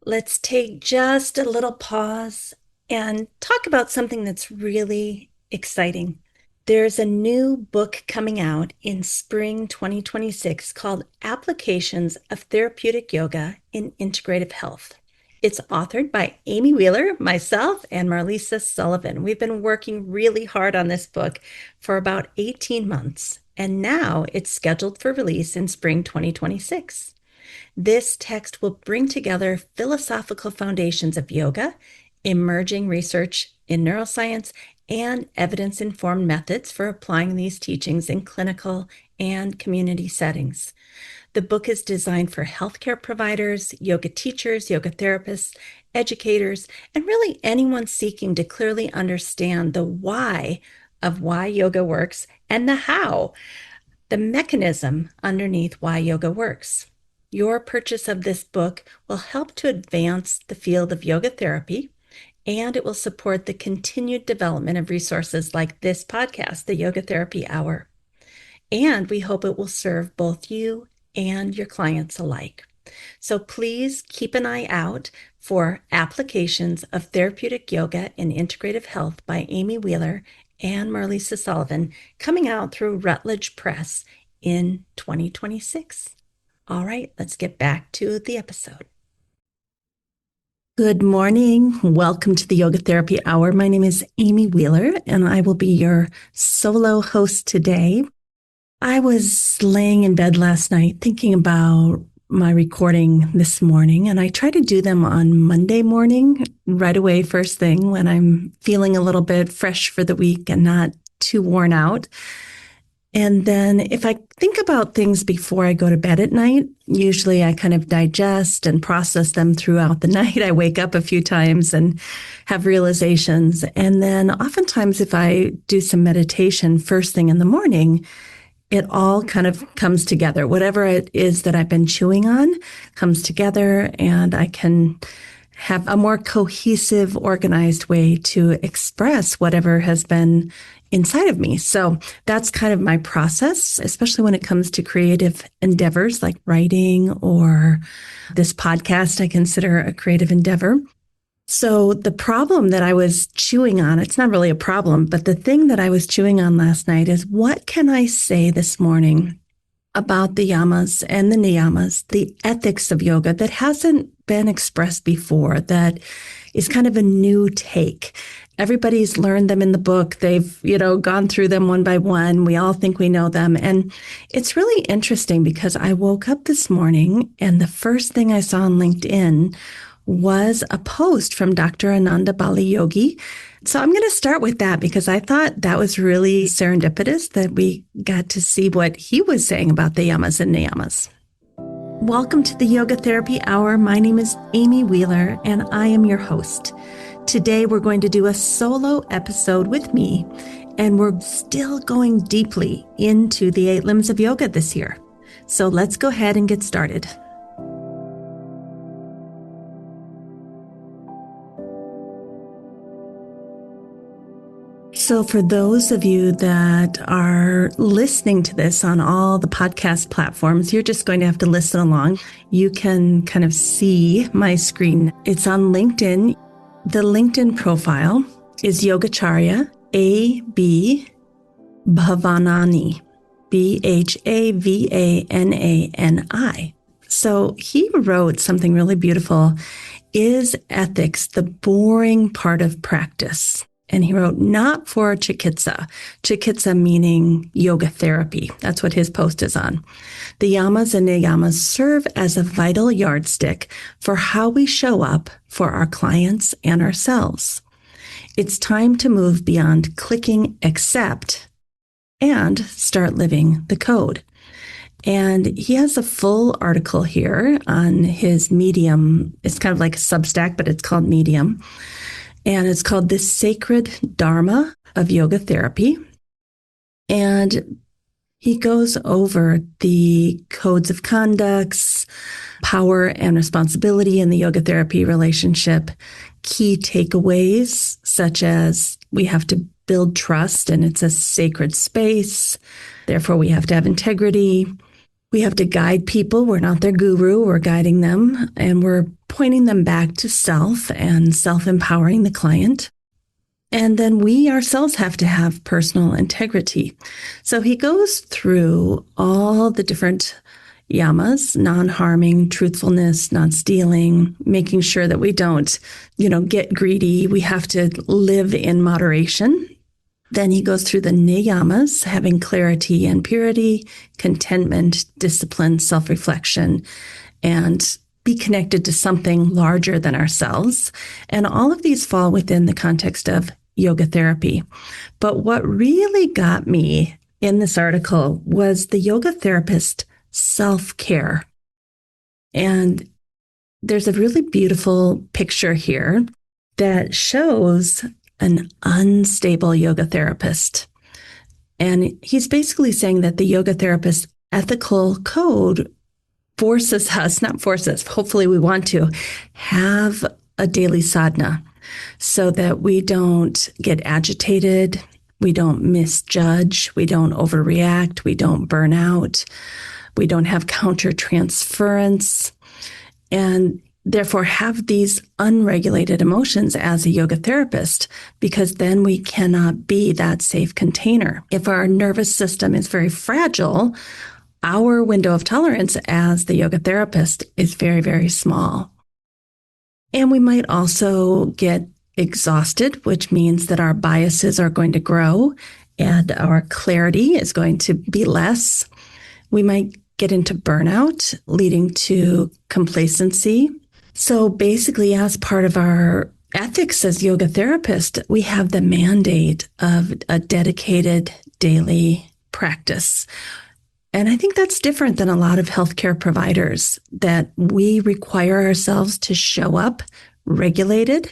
Let's take just a little pause and talk about something that's really exciting. There's a new book coming out in spring 2026 called Applications of Therapeutic Yoga in Integrative Health. It's authored by Amy Wheeler, myself, and Marlisa Sullivan. We've been working really hard on this book for about 18 months, and now it's scheduled for release in spring 2026. This text will bring together philosophical foundations of yoga, emerging research in neuroscience, and evidence informed methods for applying these teachings in clinical and community settings. The book is designed for healthcare providers, yoga teachers, yoga therapists, educators, and really anyone seeking to clearly understand the why of why yoga works and the how, the mechanism underneath why yoga works. Your purchase of this book will help to advance the field of yoga therapy, and it will support the continued development of resources like this podcast, the Yoga Therapy Hour. And we hope it will serve both you and your clients alike. So please keep an eye out for Applications of Therapeutic Yoga in Integrative Health by Amy Wheeler and Marlisa Sullivan, coming out through Routledge Press in 2026. All right, let's get back to the episode. Good morning. Welcome to the Yoga Therapy Hour. My name is Amy Wheeler, and I will be your solo host today. I was laying in bed last night thinking about my recording this morning, and I try to do them on Monday morning, right away, first thing, when I'm feeling a little bit fresh for the week and not too worn out. And then if I think about things before I go to bed at night, usually I kind of digest and process them throughout the night. I wake up a few times and have realizations. And then oftentimes if I do some meditation first thing in the morning, it all kind of comes together. Whatever it is that I've been chewing on comes together, and I can have a more cohesive, organized way to express whatever has been inside of me. So that's kind of my process, especially when it comes to creative endeavors like writing or this podcast, I consider a creative endeavor. So the problem that I was chewing on, it's not really a problem, but the thing that I was chewing on last night is, what can I say this morning about the yamas and the niyamas, the ethics of yoga that hasn't been expressed before, that is kind of a new take. Everybody's learned them in the book. They've, gone through them one by one. We all think we know them. And it's really interesting because I woke up this morning and the first thing I saw on LinkedIn was a post from Dr. Ananda Bali Yogi. So I'm going to start with that because I thought that was really serendipitous that we got to see what he was saying about the yamas and niyamas. Welcome to the Yoga Therapy Hour. My name is Amy Wheeler and I am your host. Today we're going to do a solo episode with me, and we're still going deeply into the 8 limbs of yoga this year. So let's go ahead and get started. So for those of you that are listening to this on all the podcast platforms, you're just going to have to listen along. You can kind of see my screen. It's on LinkedIn. The LinkedIn profile is Yogacharya A.B. Bhavanani, Bhavanani. So he wrote something really beautiful. Is ethics the boring part of practice? And he wrote, not for chikitsa meaning yoga therapy. That's what his post is on. The yamas and niyamas serve as a vital yardstick for how we show up for our clients and ourselves. It's time to move beyond clicking accept and start living the code. And he has a full article here on his Medium. It's kind of like a Substack, but it's called Medium. And it's called The Sacred Dharma of Yoga Therapy. And he goes over the codes of conducts, power and responsibility in the yoga therapy relationship, key takeaways, such as we have to build trust and it's a sacred space. Therefore, we have to have integrity. We have to guide people. We're not their guru. We're guiding them. And we're pointing them back to self and self-empowering the client. And then we ourselves have to have personal integrity. So he goes through all the different yamas: non-harming, truthfulness, non-stealing, making sure that we don't, get greedy. We have to live in moderation. Then he goes through the niyamas: having clarity and purity, contentment, discipline, self-reflection, and be connected to something larger than ourselves. And all of these fall within the context of yoga therapy. But what really got me in this article was the yoga therapist self-care. And there's a really beautiful picture here that shows an unstable yoga therapist. And he's basically saying that the yoga therapist's ethical code hopefully we want to have a daily sadhana so that we don't get agitated, we don't misjudge, we don't overreact, we don't burn out, we don't have countertransference, and therefore have these unregulated emotions as a yoga therapist, because then we cannot be that safe container. If our nervous system is very fragile, our window of tolerance as the yoga therapist is very, very small. And we might also get exhausted, which means that our biases are going to grow and our clarity is going to be less. We might get into burnout, leading to complacency. So basically, as part of our ethics as yoga therapists, we have the mandate of a dedicated daily practice. And I think that's different than a lot of healthcare providers, that we require ourselves to show up regulated,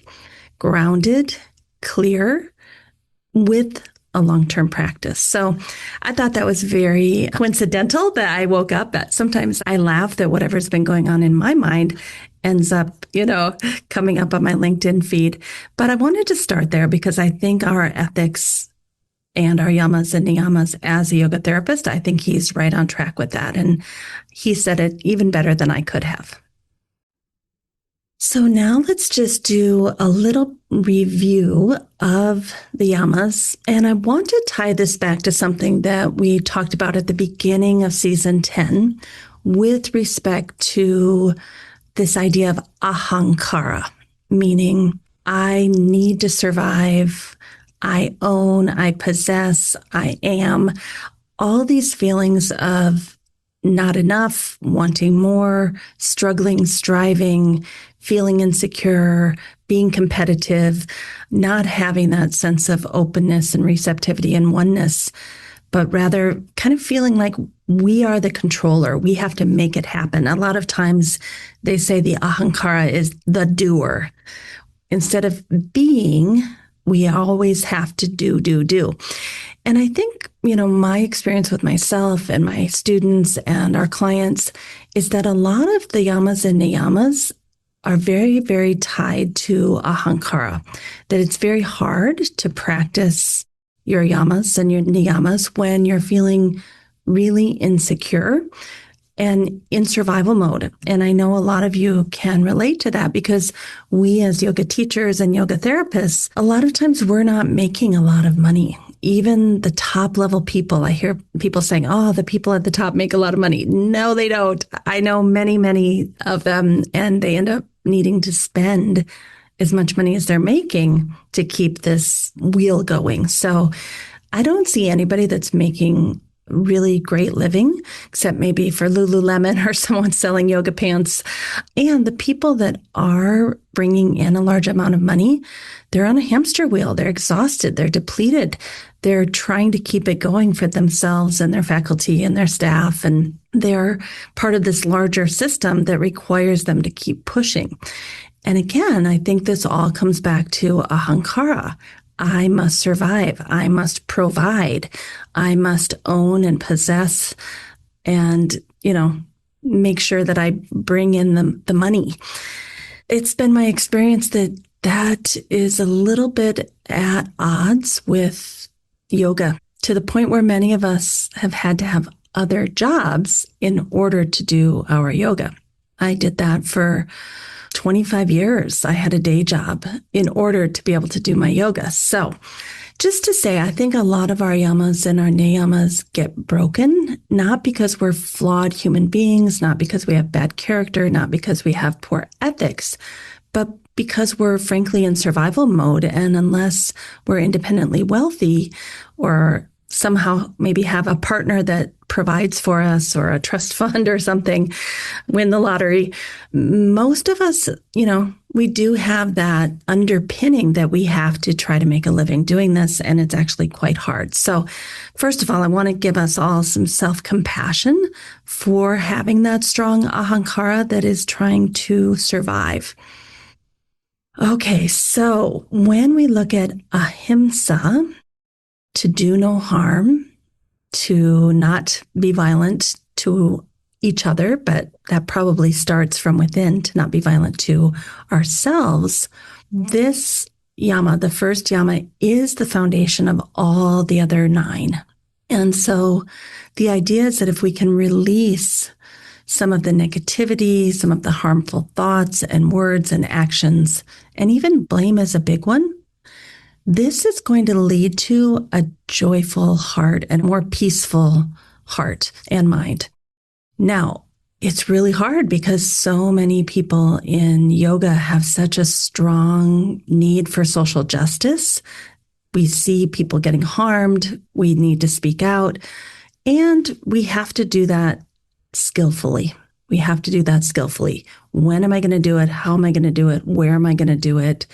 grounded, clear, with a long-term practice. So I thought that was very coincidental that I woke up. Sometimes I laugh that whatever's been going on in my mind ends up, coming up on my LinkedIn feed. But I wanted to start there because I think our ethics and our yamas and niyamas as a yoga therapist, I think he's right on track with that. And he said it even better than I could have. So now let's just do a little review of the yamas. And I want to tie this back to something that we talked about at the beginning of season 10 with respect to this idea of ahankara, meaning I need to survive, I own, I possess, I am. All these feelings of not enough, wanting more, struggling, striving, feeling insecure, being competitive, not having that sense of openness and receptivity and oneness, but rather kind of feeling like we are the controller. We have to make it happen. A lot of times they say the ahankara is the doer. Instead of being, we always have to do. And I think, my experience with myself and my students and our clients is that a lot of the yamas and niyamas are very, very tied to ahankara, that it's very hard to practice your yamas and your niyamas when you're feeling really insecure and in survival mode. And I know a lot of you can relate to that because we as yoga teachers and yoga therapists, a lot of times we're not making a lot of money. Even the top level people, I hear people saying, oh, the people at the top make a lot of money. No, they don't. I know many, many of them, and they end up needing to spend as much money as they're making to keep this wheel going. So I don't see anybody that's making really great living, except maybe for Lululemon or someone selling yoga pants. And the people that are bringing in a large amount of money, they're on a hamster wheel. They're exhausted. They're depleted. They're trying to keep it going for themselves and their faculty and their staff. And they're part of this larger system that requires them to keep pushing. And again, I think this all comes back to ahankara. I must survive. I must provide. I must own and possess and, make sure that I bring in the money. It's been my experience that that is a little bit at odds with yoga, to the point where many of us have had to have other jobs in order to do our yoga. I did that for 25 years. I had a day job in order to be able to do my yoga. So just to say, I think a lot of our yamas and our niyamas get broken, not because we're flawed human beings, not because we have bad character, not because we have poor ethics, but because we're frankly in survival mode. And unless we're independently wealthy or somehow maybe have a partner that provides for us or a trust fund or something, win the lottery, most of us, we do have that underpinning that we have to try to make a living doing this. And it's actually quite hard. So first of all, I want to give us all some self-compassion for having that strong ahankara that is trying to survive. Okay, so when we look at ahimsa, to do no harm, to not be violent to each other, but that probably starts from within, to not be violent to ourselves. This yama, the first yama, is the foundation of all the other 9. And so the idea is that if we can release some of the negativity, some of the harmful thoughts and words and actions, and even blame is a big one, this is going to lead to a joyful heart and a more peaceful heart and mind. Now, it's really hard because so many people in yoga have such a strong need for social justice. We see people getting harmed. We need to speak out. And we have to do that skillfully. We have to do that skillfully. When am I going to do it? How am I going to do it? Where am I going to do it?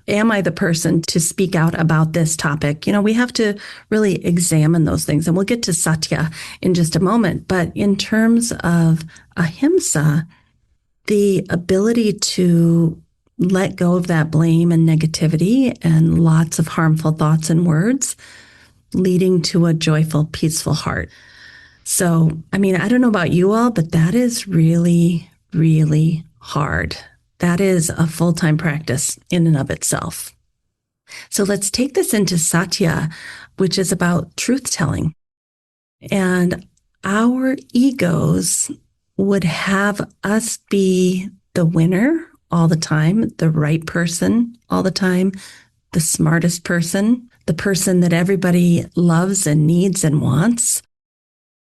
Am I the person to speak out about this topic? We have to really examine those things. And we'll get to satya in just a moment. But in terms of ahimsa, the ability to let go of that blame and negativity and lots of harmful thoughts and words, leading to a joyful, peaceful heart. So, I don't know about you all, but that is really, really hard. That is a full-time practice in and of itself. So let's take this into satya, which is about truth-telling. And our egos would have us be the winner all the time, the right person all the time, the smartest person, the person that everybody loves and needs and wants,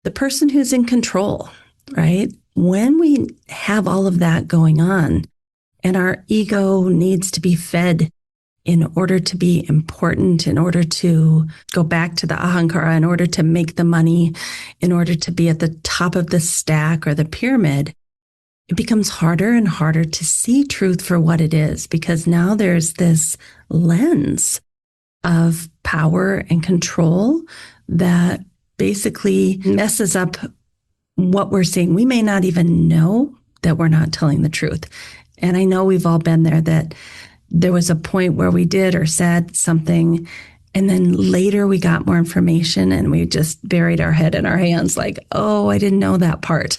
the person who's in control, right? When we have all of that going on, and our ego needs to be fed in order to be important, in order to go back to the ahankara, in order to make the money, in order to be at the top of the stack or the pyramid, it becomes harder and harder to see truth for what it is, because now there's this lens of power and control that basically messes up what we're seeing. We may not even know that we're not telling the truth. And I know we've all been there, that there was a point where we did or said something, and then later we got more information and we just buried our head in our hands like, oh, I didn't know that part.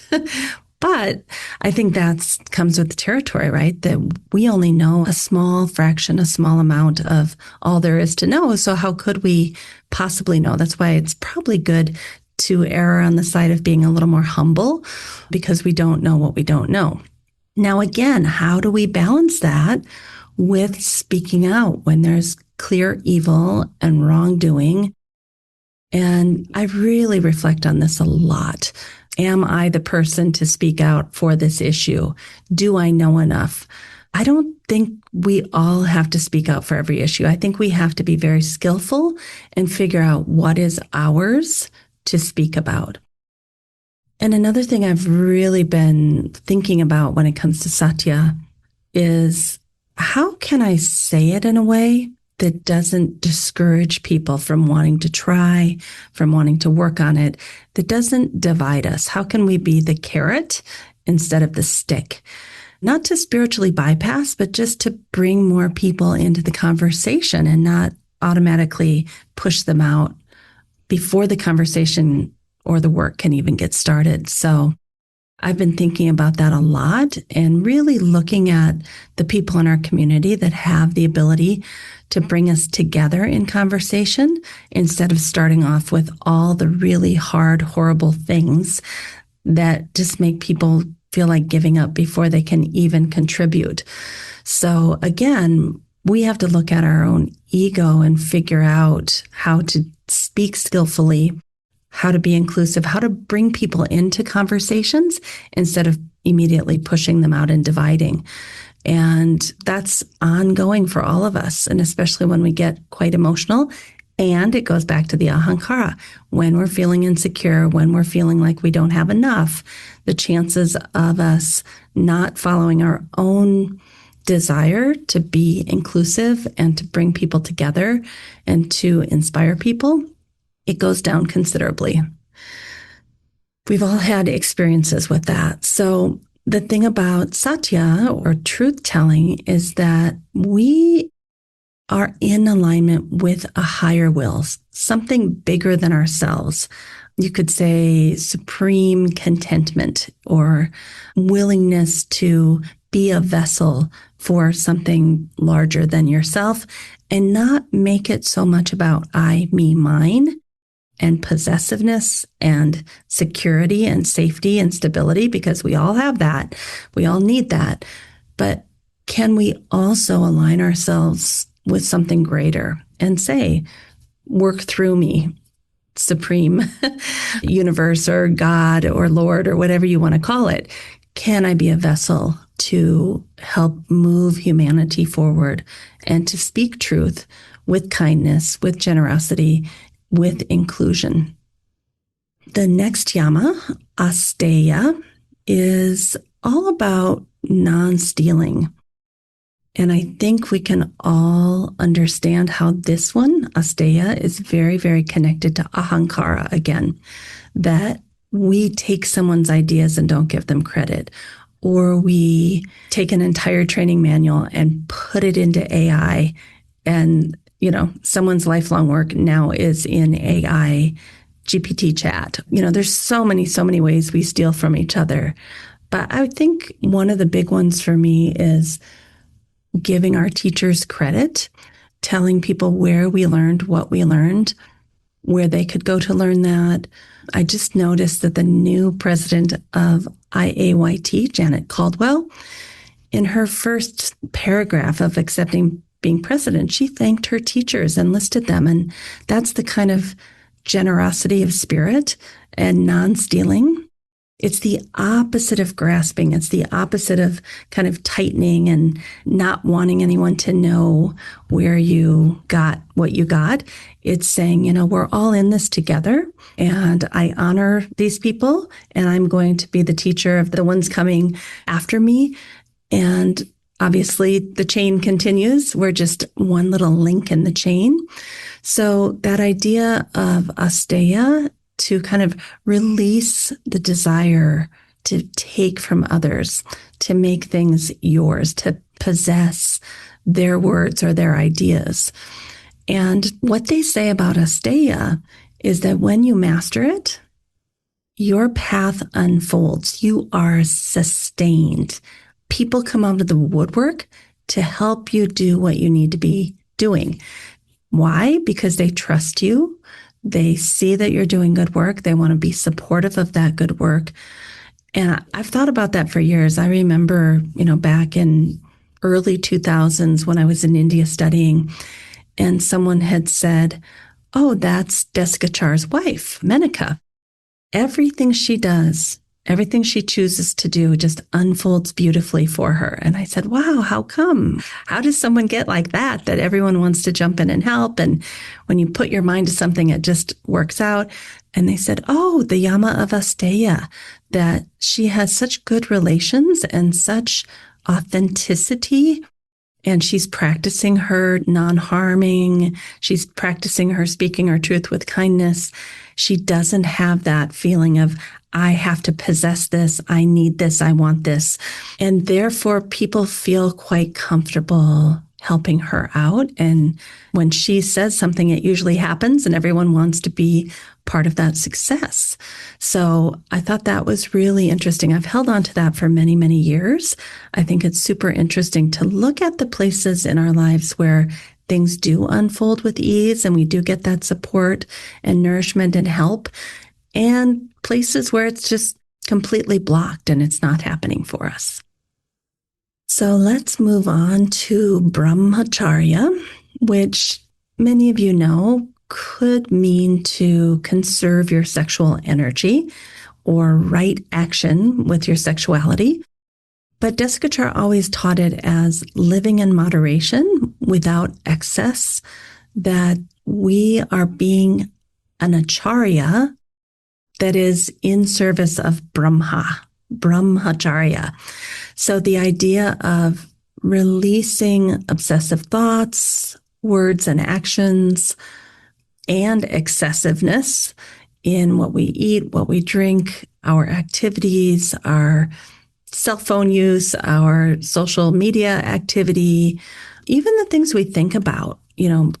But I think that comes with the territory, right? That we only know a small fraction, a small amount of all there is to know. So how could we possibly know? That's why it's probably good to err on the side of being a little more humble, because we don't know what we don't know. Now, again, how do we balance that with speaking out when there's clear evil and wrongdoing? And I really reflect on this a lot. Am I the person to speak out for this issue? Do I know enough? I don't think we all have to speak out for every issue. I think we have to be very skillful and figure out what is ours to speak about. And another thing I've really been thinking about when it comes to satya is, how can I say it in a way that doesn't discourage people from wanting to try, from wanting to work on it, that doesn't divide us? How can we be the carrot instead of the stick? Not to spiritually bypass, but just to bring more people into the conversation and not automatically push them out before the conversation or the work can even get started. So I've been thinking about that a lot and really looking at the people in our community that have the ability to bring us together in conversation instead of starting off with all the really hard, horrible things that just make people feel like giving up before they can even contribute. So again, we have to look at our own ego and figure out how to speak skillfully, how to be inclusive, how to bring people into conversations instead of immediately pushing them out and dividing. And that's ongoing for all of us, and especially when we get quite emotional. And it goes back to the ahankara. When we're feeling insecure, when we're feeling like we don't have enough, the chances of us not following our own desire to be inclusive and to bring people together and to inspire people, it goes down considerably. We've all had experiences with that. So the thing about satya, or truth telling, is that we are in alignment with a higher will, something bigger than ourselves. You could say supreme contentment or willingness to be a vessel for something larger than yourself and not make it so much about I, me, mine and possessiveness and security and safety and stability, because we all have that. We all need that. But can we also align ourselves with something greater and say, work through me, supreme universe or God or Lord or whatever you want to call it? Can I be a vessel to help move humanity forward and to speak truth with kindness, with generosity, with inclusion? The next yama, asteya, is all about non-stealing. And I think we can all understand how this one, asteya, is very, very connected to ahankara again, that we take someone's ideas and don't give them credit, or we take an entire training manual and put it into AI, and someone's lifelong work now is in AI GPT chat. There's so many ways we steal from each other. But I think one of the big ones for me is giving our teachers credit, telling people where we learned what we learned, where they could go to learn that. I just noticed that the new president of IAYT, Janet Caldwell, in her first paragraph of accepting being president, she thanked her teachers and listed them. And that's the kind of generosity of spirit and non-stealing. It's the opposite of grasping. It's the opposite of kind of tightening and not wanting anyone to know where you got what you got. It's saying, we're all in this together, and I honor these people, and I'm going to be the teacher of the ones coming after me. And obviously the chain continues. We're just one little link in the chain. So that idea of asteya, to kind of release the desire to take from others, to make things yours, to possess their words or their ideas. And what they say about asteya is that when you master it, your path unfolds. You are sustained. People come out of the woodwork to help you do what you need to be doing. Why? Because they trust you. They see that you're doing good work. They want to be supportive of that good work. And I've thought about that for years. I remember, back in early 2000s when I was in India studying, and someone had said, oh, that's Desikachar's wife, Menaka. Everything she does, everything she chooses to do just unfolds beautifully for her. And I said, wow, how come? How does someone get like that everyone wants to jump in and help? And when you put your mind to something, it just works out. And they said, oh, the yama of asteya, that she has such good relations and such authenticity. And she's practicing her non-harming. She's practicing her speaking her truth with kindness. She doesn't have that feeling of, I have to possess this, I need this, I want this. And therefore, people feel quite comfortable helping her out. And when she says something, it usually happens, and everyone wants to be part of that success. So I thought that was really interesting. I've held on to that for many, many years. I think it's super interesting to look at the places in our lives where things do unfold with ease and we do get that support and nourishment and help, and places where it's just completely blocked and it's not happening for us. So let's move on to brahmacharya, which many of you know could mean to conserve your sexual energy or right action with your sexuality. But Desikachar always taught it as living in moderation without excess, that we are being an acharya that is in service of brahmacharya. So the idea of releasing obsessive thoughts, words and actions, and excessiveness in what we eat, what we drink, our activities, our cell phone use, our social media activity, even the things we think about,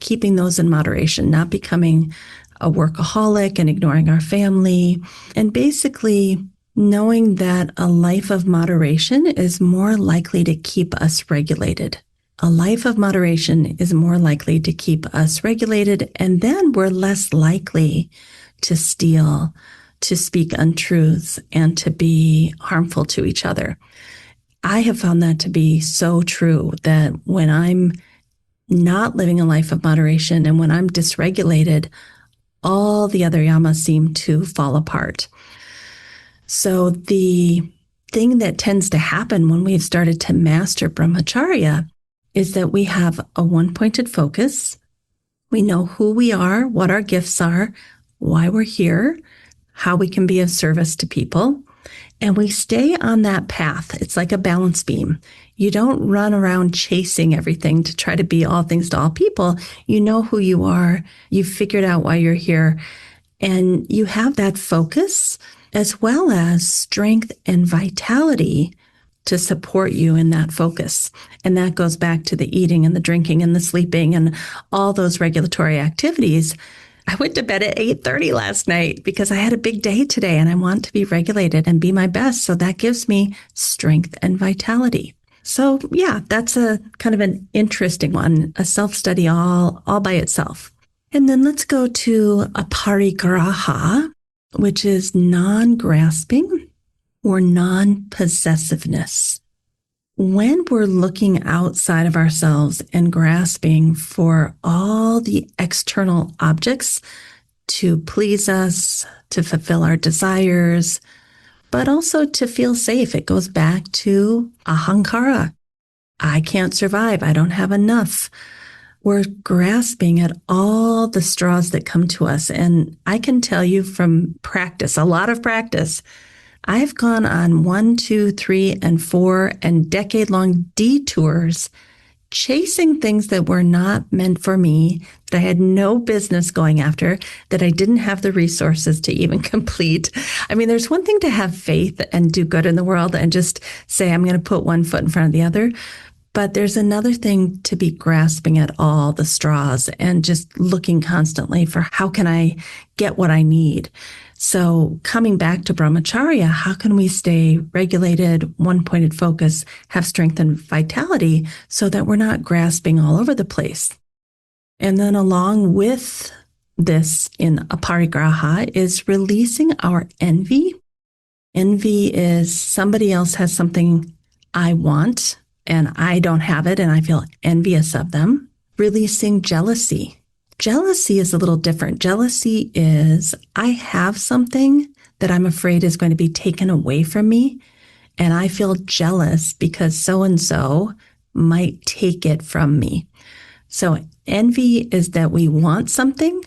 keeping those in moderation, not becoming a workaholic and ignoring our family, and basically knowing that a life of moderation is more likely to keep us regulated. A life of moderation is more likely to keep us regulated, and then we're less likely to steal, to speak untruths, and to be harmful to each other. I have found that to be so true, that when I'm not living a life of moderation and when I'm dysregulated, all the other yamas seem to fall apart. So the thing that tends to happen when we've started to master brahmacharya is that we have a one-pointed focus. We know who we are, what our gifts are, why we're here, how we can be of service to people. And we stay on that path. It's like a balance beam. You don't run around chasing everything to try to be all things to all people. You know who you are. You've figured out why you're here. And you have that focus as well as strength and vitality to support you in that focus. And that goes back to the eating and the drinking and the sleeping and all those regulatory activities. I went to bed at 8:30 last night because I had a big day today and I want to be regulated and be my best. So that gives me strength and vitality. So yeah, that's a kind of an interesting one, a self-study all by itself. And then let's go to aparigraha, which is non-grasping or non-possessiveness. When we're looking outside of ourselves and grasping for all the external objects to please us, to fulfill our desires, but also to feel safe, it goes back to ahankara. I can't survive. I don't have enough. We're grasping at all the straws that come to us. And I can tell you from practice, a lot of practice, I've gone on 1, 2, 3, and 4 and decade-long detours chasing things that were not meant for me, that I had no business going after, that I didn't have the resources to even complete. I mean, there's one thing to have faith and do good in the world and just say, I'm going to put one foot in front of the other. But there's another thing to be grasping at all the straws and just looking constantly for how can I get what I need. So coming back to brahmacharya, how can we stay regulated, one-pointed focus, have strength and vitality so that we're not grasping all over the place? And then along with this in aparigraha is releasing our envy. Envy is somebody else has something I want and I don't have it and I feel envious of them. Releasing jealousy. Jealousy is a little different. Jealousy is I have something that I'm afraid is going to be taken away from me, and I feel jealous because so-and-so might take it from me. So envy is that we want something.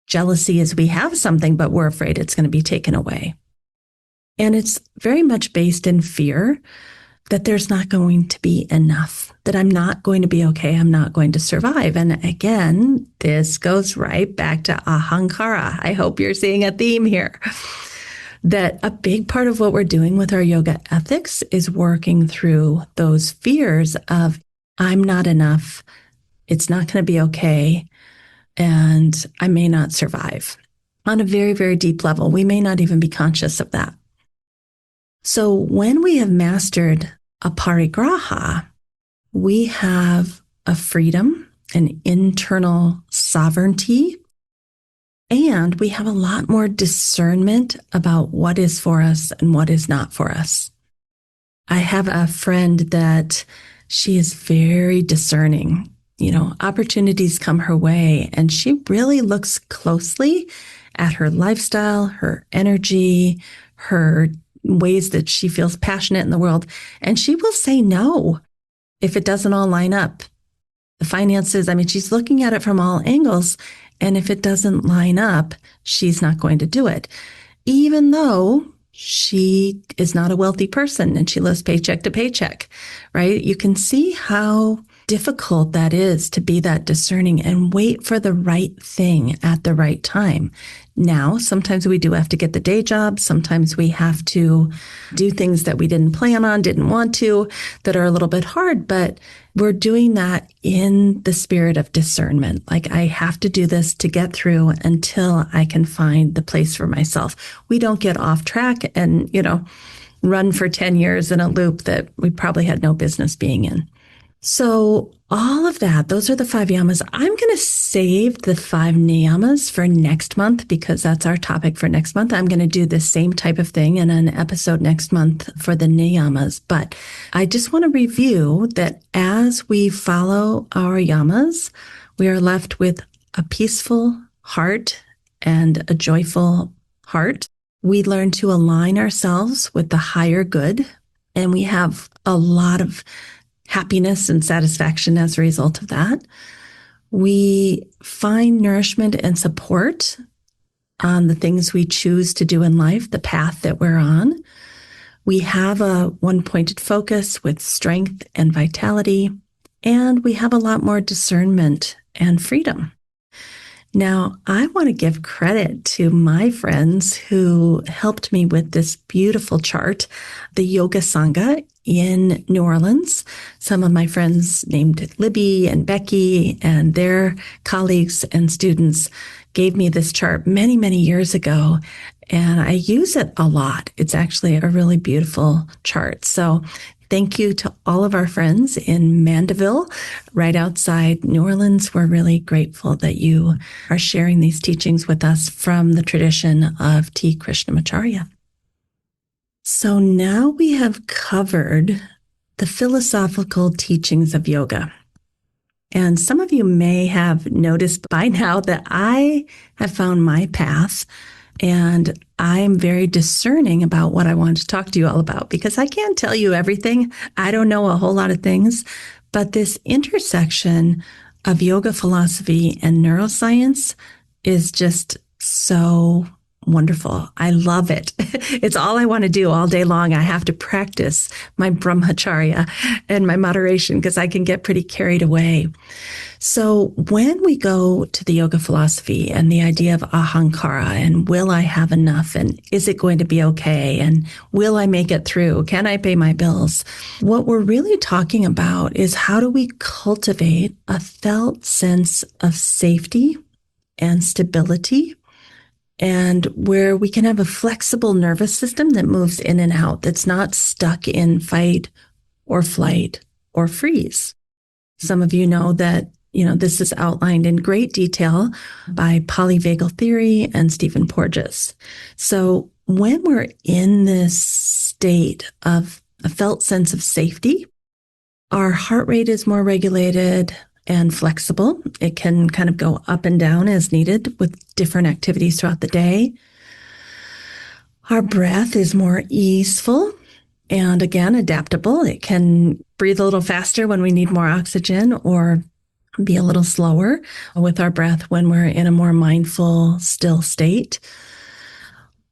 Jealousy is we have something, but we're afraid it's going to be taken away. And it's very much based in fear that there's not going to be enough, that I'm not going to be okay, I'm not going to survive. And again, this goes right back to ahankara. I hope you're seeing a theme here. That a big part of what we're doing with our yoga ethics is working through those fears of I'm not enough, it's not going to be okay, and I may not survive. On a very, very deep level, we may not even be conscious of that. So when we have mastered aparigraha, we have a freedom, an internal sovereignty, And we have a lot more discernment about what is for us and what is not for us. I have a friend that she is very discerning. Opportunities come her way, and she really looks closely at her lifestyle, her energy, her ways that she feels passionate in the world. And she will say no if it doesn't all line up. The finances, she's looking at it from all angles. And if it doesn't line up, she's not going to do it, even though she is not a wealthy person and she lives paycheck to paycheck, right? You can see how difficult that is to be that discerning and wait for the right thing at the right time. Now, sometimes we do have to get the day job. Sometimes we have to do things that we didn't plan on, didn't want to, that are a little bit hard, but we're doing that in the spirit of discernment. Like, I have to do this to get through until I can find the place for myself. We don't get off track and, run for 10 years in a loop that we probably had no business being in. So all of that, those are the 5 yamas. I'm going to save the 5 niyamas for next month because that's our topic for next month. I'm going to do the same type of thing in an episode next month for the niyamas. But I just want to review that as we follow our yamas, we are left with a peaceful heart and a joyful heart. We learn to align ourselves with the higher good, and we have a lot of happiness and satisfaction as a result of that. We find nourishment and support on the things we choose to do in life, the path that we're on. We have a one-pointed focus with strength and vitality, and we have a lot more discernment and freedom. Now, I want to give credit to my friends who helped me with this beautiful chart, the Yoga Sangha in New Orleans. Some of my friends named Libby and Becky and their colleagues and students gave me this chart many, many years ago, and I use it a lot. It's actually a really beautiful chart. So thank you to all of our friends in Mandeville, right outside New Orleans. We're really grateful that you are sharing these teachings with us from the tradition of T. Krishnamacharya. So now we have covered the philosophical teachings of yoga. And some of you may have noticed by now that I have found my path, and I'm very discerning about what I want to talk to you all about because I can't tell you everything. I don't know a whole lot of things, but this intersection of yoga philosophy and neuroscience is just so wonderful. I love it. It's all I want to do all day long. I have to practice my brahmacharya and my moderation because I can get pretty carried away. So when we go to the yoga philosophy and the idea of ahankara and will I have enough and is it going to be okay and will I make it through? Can I pay my bills? What we're really talking about is how do we cultivate a felt sense of safety and stability, and where we can have a flexible nervous system that moves in and out, that's not stuck in fight or flight or freeze. Some of you know that, this is outlined in great detail by polyvagal theory and Stephen Porges. So when we're in this state of a felt sense of safety, our heart rate is more regulated and flexible. It can kind of go up and down as needed with different activities throughout the day. Our breath is more easeful and, again, adaptable. It can breathe a little faster when we need more oxygen or be a little slower with our breath when we're in a more mindful, still state.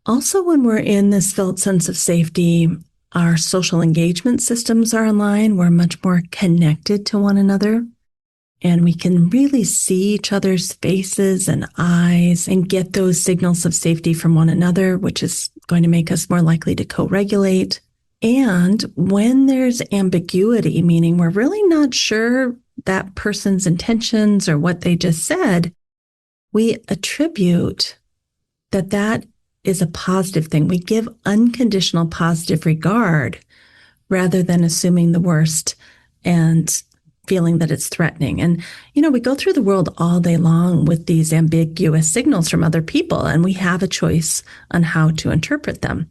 Also, when we're in this felt sense of safety, our social engagement systems are in line. We're much more connected to one another. And we can really see each other's faces and eyes and get those signals of safety from one another, which is going to make us more likely to co-regulate. And when there's ambiguity, meaning we're really not sure that person's intentions or what they just said, we attribute that is a positive thing. We give unconditional positive regard rather than assuming the worst and feeling that it's threatening. And, we go through the world all day long with these ambiguous signals from other people, and we have a choice on how to interpret them.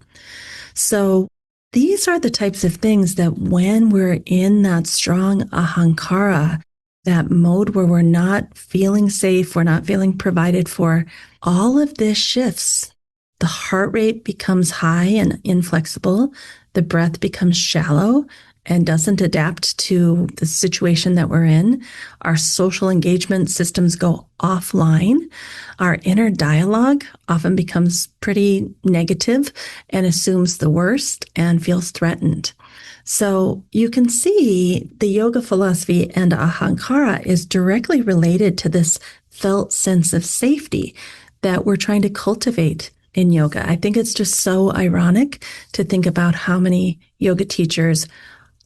So these are the types of things that when we're in that strong ahankara, that mode where we're not feeling safe, we're not feeling provided for, all of this shifts. The heart rate becomes high and inflexible. The breath becomes shallow and doesn't adapt to the situation that we're in. Our social engagement systems go offline. Our inner dialogue often becomes pretty negative and assumes the worst and feels threatened. So you can see the yoga philosophy and ahankara is directly related to this felt sense of safety that we're trying to cultivate in yoga. I think it's just so ironic to think about how many yoga teachers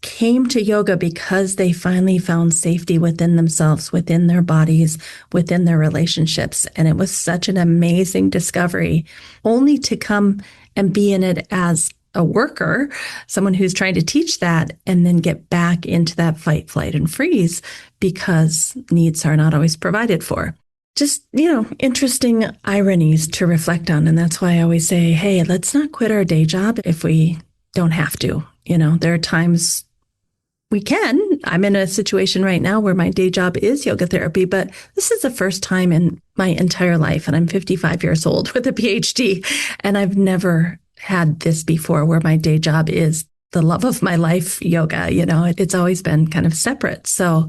came to yoga because they finally found safety within themselves, within their bodies, within their relationships. And it was such an amazing discovery, only to come and be in it as a worker, someone who's trying to teach that, and then get back into that fight, flight, and freeze because needs are not always provided for. Just, interesting ironies to reflect on. And that's why I always say, hey, let's not quit our day job if we don't have to. There are times we can. I'm in a situation right now where my day job is yoga therapy, but this is the first time in my entire life, and I'm 55 years old with a PhD, and I've never had this before where my day job is the love of my life, yoga. It's always been kind of separate. So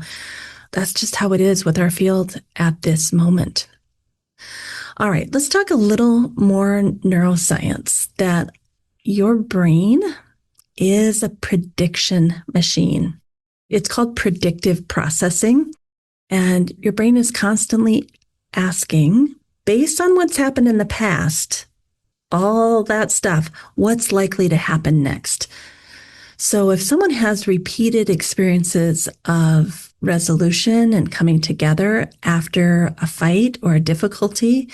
that's just how it is with our field at this moment. All right, let's talk a little more neuroscience, that your brain is a prediction machine. It's called predictive processing. And your brain is constantly asking, based on what's happened in the past, all that stuff, what's likely to happen next? So if someone has repeated experiences of resolution and coming together after a fight or a difficulty,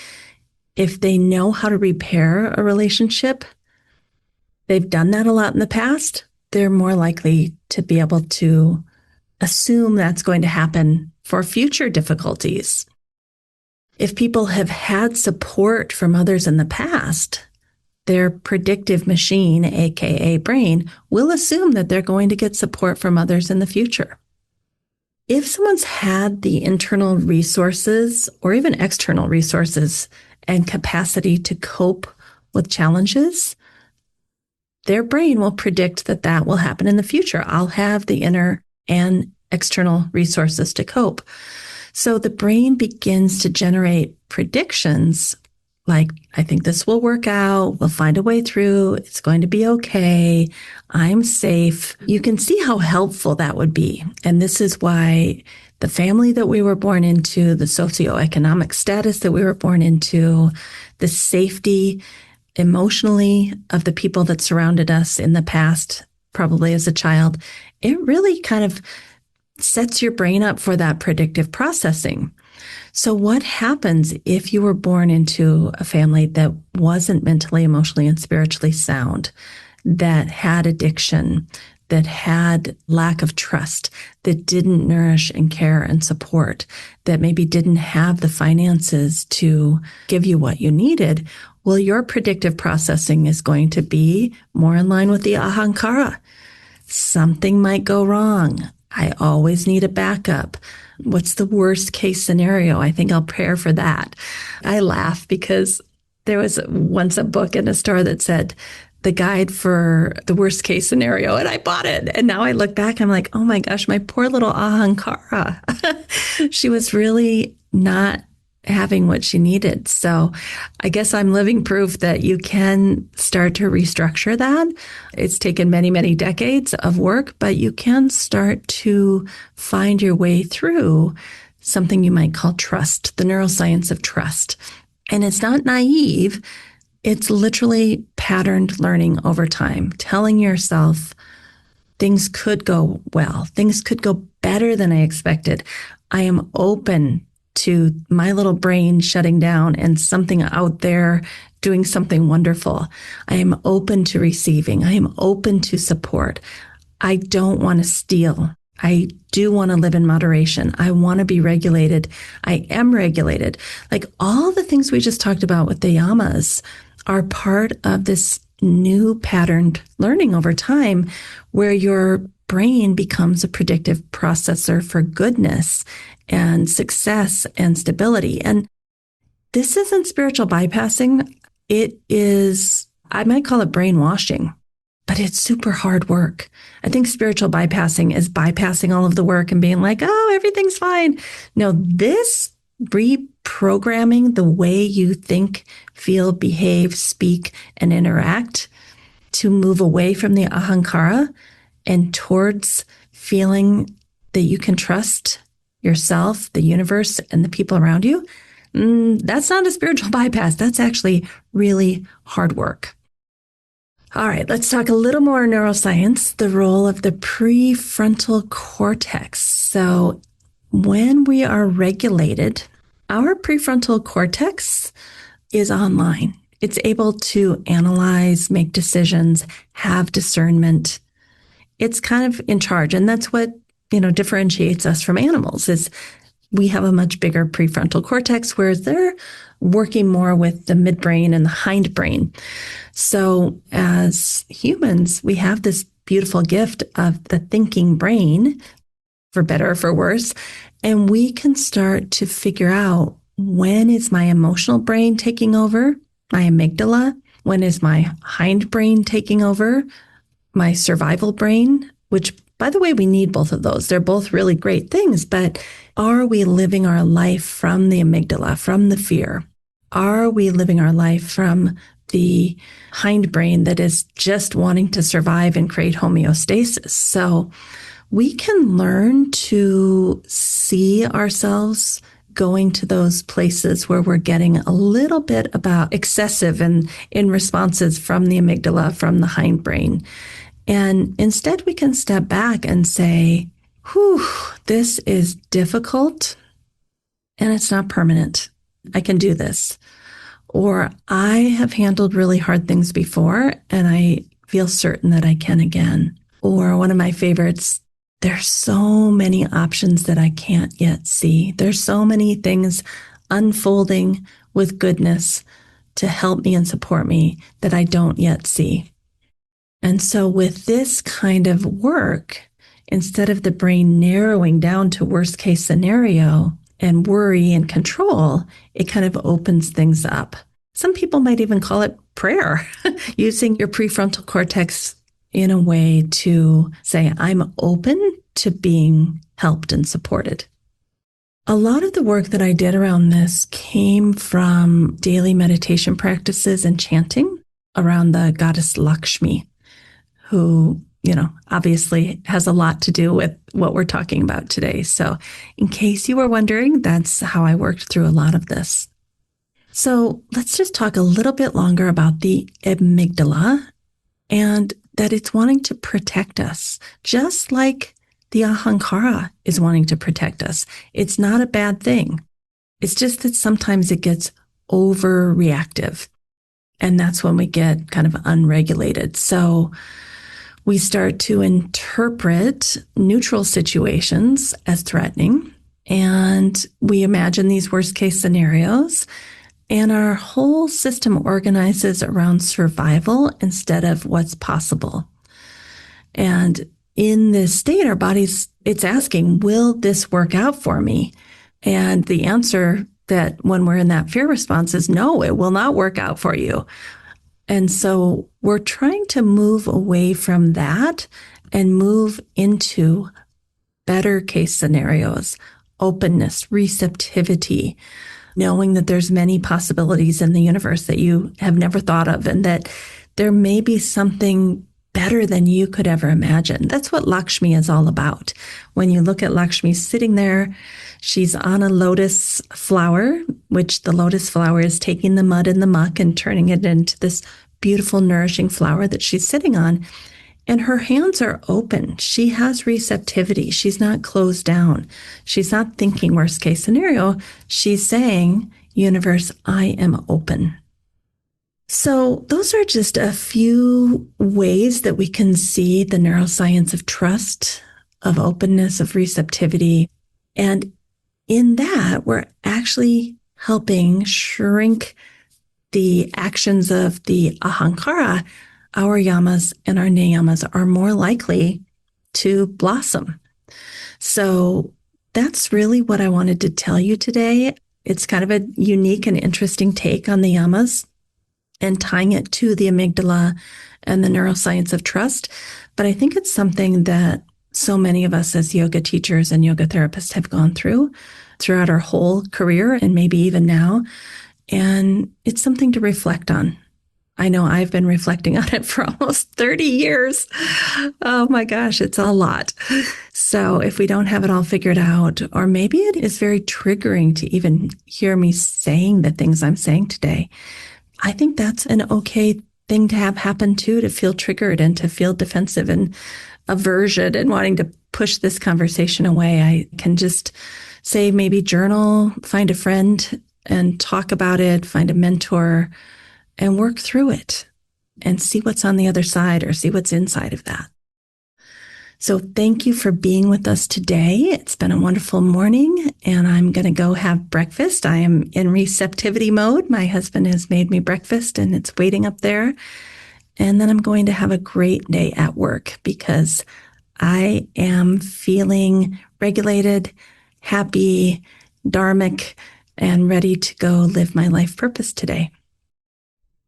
if they know how to repair a relationship, they've done that a lot in the past, they're more likely to be able to assume that's going to happen for future difficulties. If people have had support from others in the past, their predictive machine, aka brain, will assume that they're going to get support from others in the future. If someone's had the internal resources or even external resources and capacity to cope with challenges, their brain will predict that that will happen in the future. I'll have the inner and external resources to cope. So the brain begins to generate predictions like, I think this will work out. We'll find a way through. It's going to be okay. I'm safe. You can see how helpful that would be. And this is why the family that we were born into, the socioeconomic status that we were born into, the safety emotionally of the people that surrounded us in the past, probably as a child, it really kind of sets your brain up for that predictive processing. So what happens if you were born into a family that wasn't mentally, emotionally, and spiritually sound, that had addiction, that had lack of trust, that didn't nourish and care and support, that maybe didn't have the finances to give you what you needed? Well, your predictive processing is going to be more in line with the ahankara. Something might go wrong. I always need a backup. What's the worst case scenario? I think I'll prepare for that. I laugh because there was once a book in a store that said the guide for the worst case scenario, and I bought it. And now I look back, I'm like, oh my gosh, my poor little ahankara. She was really not having what she needed. So I guess I'm living proof that you can start to restructure that. It's taken many, many decades of work, but you can start to find your way through something you might call trust, the neuroscience of trust. And it's not naive. It's literally patterned learning over time, telling yourself things could go well. Things could go better than I expected. I am open to my little brain shutting down and something out there doing something wonderful. I am open to receiving. I am open to support. I don't want to steal. I do want to live in moderation. I want to be regulated. I am regulated. Like all the things we just talked about with the Yamas are part of this new patterned learning over time where your brain becomes a predictive processor for goodness and success and stability. And this isn't spiritual bypassing. It is, I might call it brainwashing, but it's super hard work. I think spiritual bypassing is bypassing all of the work and being like, oh, everything's fine. No, this reprogramming the way you think, feel, behave, speak, and interact to move away from the ahankara and towards feeling that you can trust yourself, the universe, and the people around you. That's not a spiritual bypass. That's actually really hard work. All right, let's talk a little more neuroscience, the role of the prefrontal cortex. So when we are regulated, our prefrontal cortex is online. It's able to analyze, make decisions, have discernment. It's kind of in charge. And that's what, differentiates us from animals is we have a much bigger prefrontal cortex, whereas they're working more with the midbrain and the hindbrain. So as humans, we have this beautiful gift of the thinking brain, for better or for worse, and we can start to figure out when is my emotional brain taking over, my amygdala, when is my hindbrain taking over, my survival brain, which, by the way, we need both of those. They're both really great things, but are we living our life from the amygdala, from the fear? Are we living our life from the hindbrain that is just wanting to survive and create homeostasis? So we can learn to see ourselves going to those places where we're getting a little bit about excessive and in responses from the amygdala, from the hindbrain. And instead we can step back and say, this is difficult and it's not permanent. I can do this. Or I have handled really hard things before and I feel certain that I can again. Or one of my favorites, there's so many options that I can't yet see. There's so many things unfolding with goodness to help me and support me that I don't yet see. And so with this kind of work, instead of the brain narrowing down to worst case scenario and worry and control, it kind of opens things up. Some people might even call it prayer, using your prefrontal cortex in a way to say, I'm open to being helped and supported. A lot of the work that I did around this came from daily meditation practices and chanting around the goddess Lakshmi, who, obviously has a lot to do with what we're talking about today. So in case you were wondering, that's how I worked through a lot of this. So let's just talk a little bit longer about the amygdala and that it's wanting to protect us, just like the ahankara is wanting to protect us. It's not a bad thing. It's just that sometimes it gets overreactive. And that's when we get kind of unregulated. So we start to interpret neutral situations as threatening, and we imagine these worst case scenarios, and our whole system organizes around survival instead of what's possible. And in this state, our body's, it's asking, will this work out for me? And the answer that when we're in that fear response is no, it will not work out for you. And so we're trying to move away from that and move into better case scenarios, openness, receptivity, knowing that there's many possibilities in the universe that you have never thought of and that there may be something better than you could ever imagine. That's what Lakshmi is all about. When you look at Lakshmi sitting there, she's on a lotus flower, which the lotus flower is taking the mud and the muck and turning it into this beautiful, nourishing flower that she's sitting on. And her hands are open. She has receptivity. She's not closed down. She's not thinking worst case scenario. She's saying, universe, I am open. So those are just a few ways that we can see the neuroscience of trust of openness, of receptivity. And in that, we're actually helping shrink the actions of the ahankara. Our yamas and our niyamas are more likely to blossom. So that's really what I wanted to tell you today. It's kind of a unique and interesting take on the yamas and tying it to the amygdala and the neuroscience of trust. But I think it's something that so many of us as yoga teachers and yoga therapists have gone through throughout our whole career and maybe even now. And it's something to reflect on. I know I've been reflecting on it for almost 30 years. Oh my gosh, it's a lot. So if we don't have it all figured out, or maybe it is very triggering to even hear me saying the things I'm saying today, I think that's an okay thing to have happen too, to feel triggered and to feel defensive and aversion and wanting to push this conversation away. I can just say maybe journal, find a friend and talk about it, find a mentor and work through it and see what's on the other side or see what's inside of that. So thank you for being with us today. It's been a wonderful morning and I'm going to go have breakfast. I am in receptivity mode. My husband has made me breakfast and it's waiting up there. And then I'm going to have a great day at work because I am feeling regulated, happy, dharmic, and ready to go live my life purpose today.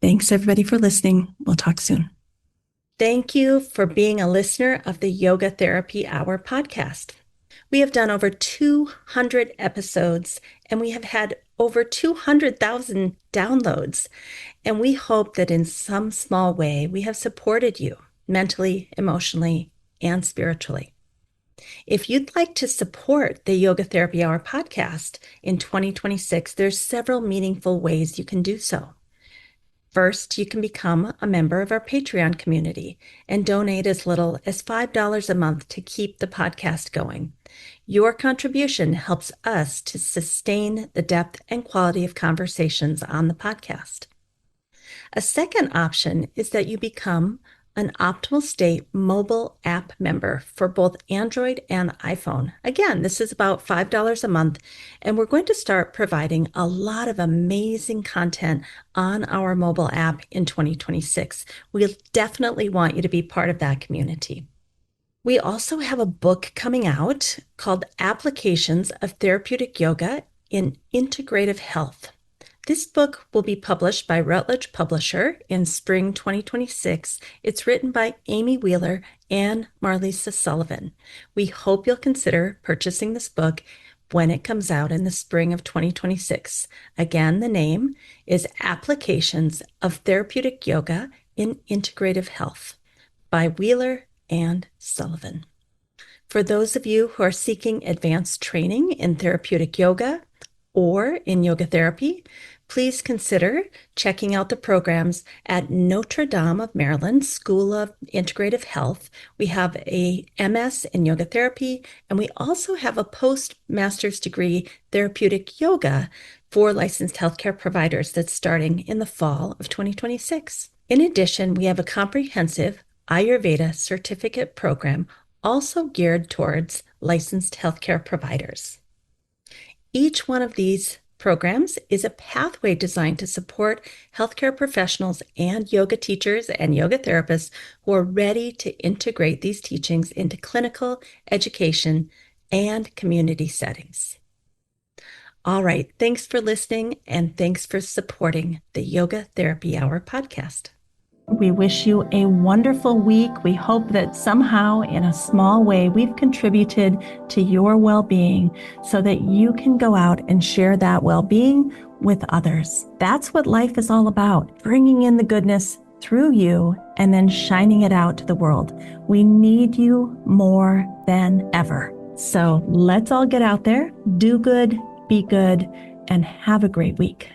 Thanks everybody for listening. We'll talk soon. Thank you for being a listener of the Yoga Therapy Hour podcast. We have done over 200 episodes and we have had over 200,000 downloads. And we hope that in some small way we have supported you mentally, emotionally, and spiritually. If you'd like to support the Yoga Therapy Hour podcast in 2026, there's several meaningful ways you can do so. First, you can become a member of our Patreon community and donate as little as $5 a month to keep the podcast going. Your contribution helps us to sustain the depth and quality of conversations on the podcast. A second option is that you become an Optimal State mobile app member for both Android and iPhone. Again, this is about $5 a month, and we're going to start providing a lot of amazing content on our mobile app in 2026. We definitely want you to be part of that community. We also have a book coming out called Applications of Therapeutic Yoga in Integrative Health. This book will be published by Routledge Publisher in spring 2026. It's written by Amy Wheeler and Marlisa Sullivan. We hope you'll consider purchasing this book when it comes out in the spring of 2026. Again, the name is Applications of Therapeutic Yoga in Integrative Health by Wheeler and Sullivan. For those of you who are seeking advanced training in therapeutic yoga or in yoga therapy, please consider checking out the programs at Notre Dame of Maryland School of Integrative Health. We have a MS in yoga therapy, and we also have a postmaster's degree therapeutic yoga for licensed healthcare providers that's starting in the fall of 2026. In addition, we have a comprehensive Ayurveda certificate program also geared towards licensed healthcare providers. Each one of these programs is a pathway designed to support healthcare professionals and yoga teachers and yoga therapists who are ready to integrate these teachings into clinical, education, and community settings. All right, thanks for listening and thanks for supporting the Yoga Therapy Hour podcast. We wish you a wonderful week. We hope that somehow, in a small way, we've contributed to your well-being so that you can go out and share that well-being with others. That's what life is all about, bringing in the goodness through you and then shining it out to the world. We need you more than ever. So let's all get out there, do good, be good, and have a great week.